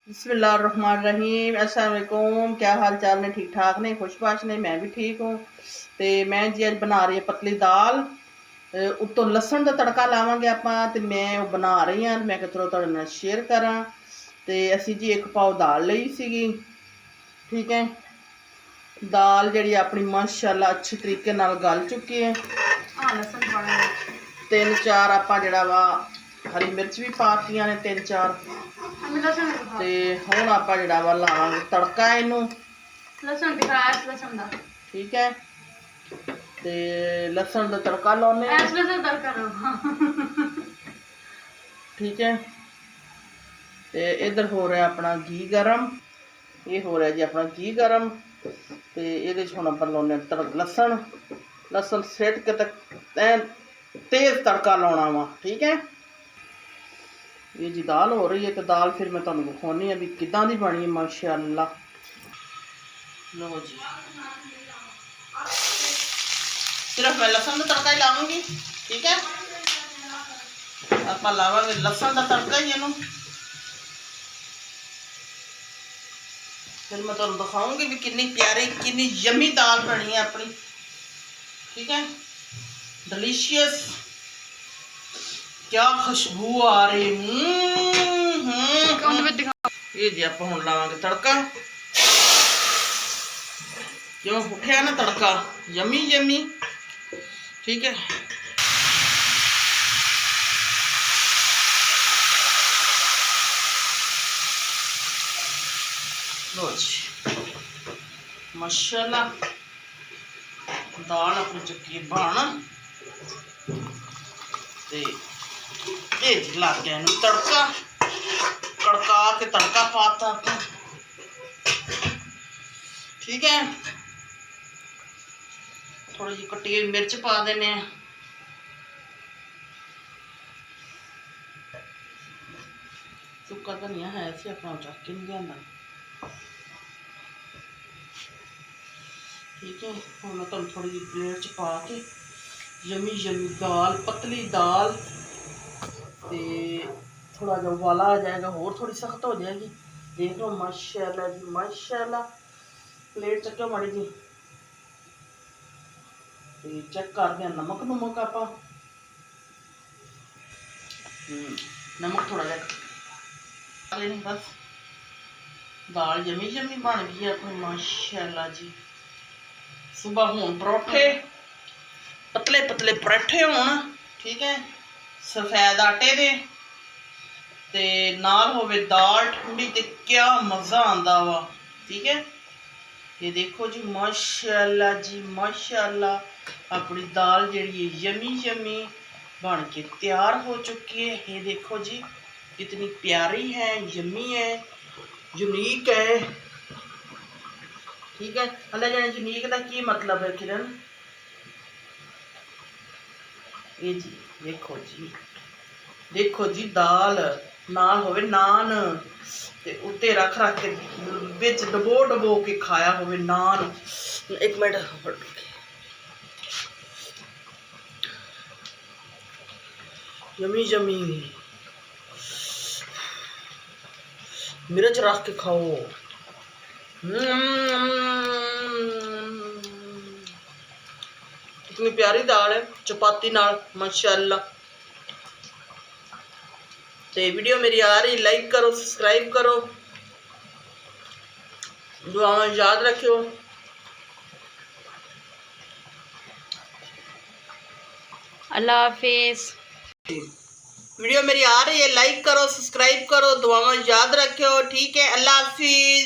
बिस्मिल्लाहिर्रहमानिर्रहीम। अस्सलाम वालेकुम। क्या हाल चाल ने? ठीक ठाक ने? खुशबाश ने? मैं भी ठीक हूँ। तो मैं जी अज बना रही पतली दाल, उत्तों लसन का तड़का लावांगे आपां। ते मैं वो बना रही हाँ, मैं चलो तुहाडे नाल शेयर करा। तो असी जी एक पाव दाल लई सीगी, ठीक है। दाल जी अपनी माशाअल्लाह अच्छे तरीके नाल गल चुकी है। तीन चार आपां जिहड़ा वा हरी मिर्च भी पातियां ने, तीन चार। ते हुण आपां जिहड़ा वा लावांगे तड़का इनू, ठीक है। ते लसन का तड़का लाने, ठीक है। ते इधर हो रहा अपना घी गर्म, ये हो रहा जी अपना घी गर्म। तो ये हम आप लाने लसन, लसन सिट के तक तेज तड़का लाना वा, ठीक है। ये जी दाल हो रही है, तो दाल फिर मैं तुहानू दिखानी भी किदां दी बनी है माशाअल्लाह। लो जी, सिर्फ मैं लसन का तड़का ही लाऊंगी, ठीक है। आप लावांगे लसन का तड़का ही इनू, फिर मैं तुहानू दिखाऊंगी भी कितनी प्यारी कितनी यमी दाल बनी है अपनी, ठीक है। डिलीशियस, क्या खुशबू आ रही ये जी आप हुण लावांगे तड़का। क्यों उठिया ना तड़का, यमी यमी, ठीक है। लो जी माशाअल्लाह दाल अपनी चुकी बन। ते ला के तड़का कड़का के तड़का पाता, ठीक है। थोड़ी जी कटी हुई मिर्च पा देने, सुक्का धनिया है सी अपना चक के नहीं लिया, ठीक है। हम मैं तुम थोड़ी जी प्लेट च पा के यमी यमी दाल, पतली दाल, ते थोड़ा जो उबाला आ जाएगा और थोड़ी सख्त हो जाएगी। देख लो माशाअल्लाह जी माशाअल्लाह। प्लेट चक्यो माड़ी जी, तो चेक करते हैं नमक नुमक आप, नमक थोड़ा जहा बस। दाल यमी यमी बन गई है अपनी माशाअल्लाह जी। सुबह हूँ परोठे पतले पतले पराठे होन, ठीक है, सफेद आटे दे ते नाल होवे दाल ठंडी, ते क्या मज़ा आंदा वा, ठीक है। ये देखो जी माशाअल्लाह जी माशाअल्लाह, अपनी दाल जी यमी यमी बन के तैयार हो चुकी है। ये देखो जी कितनी प्यारी है, यमी है, यूनीक है, ठीक है। हले जाने यूनीक का की मतलब है किरण? ये जी देखो जी दाल नाल होवे नान, ते उत्ते रख रख के विच डबो डबो के खाया होवे नान। एक मिनट, यमी यमी मिर्च रख के खाओ। कितनी प्यारी दाल है चपाती नाल माशाअल्लाह। तो वीडियो मेरी आ रही, लाइक करो, सब्सक्राइब करो, दुआ याद रखियो। अल्लाह हाफिज। वीडियो मेरी आ रही है, लाइक करो, सब्सक्राइब करो, दुआएं याद रखियो, ठीक है। अल्लाह हाफिज।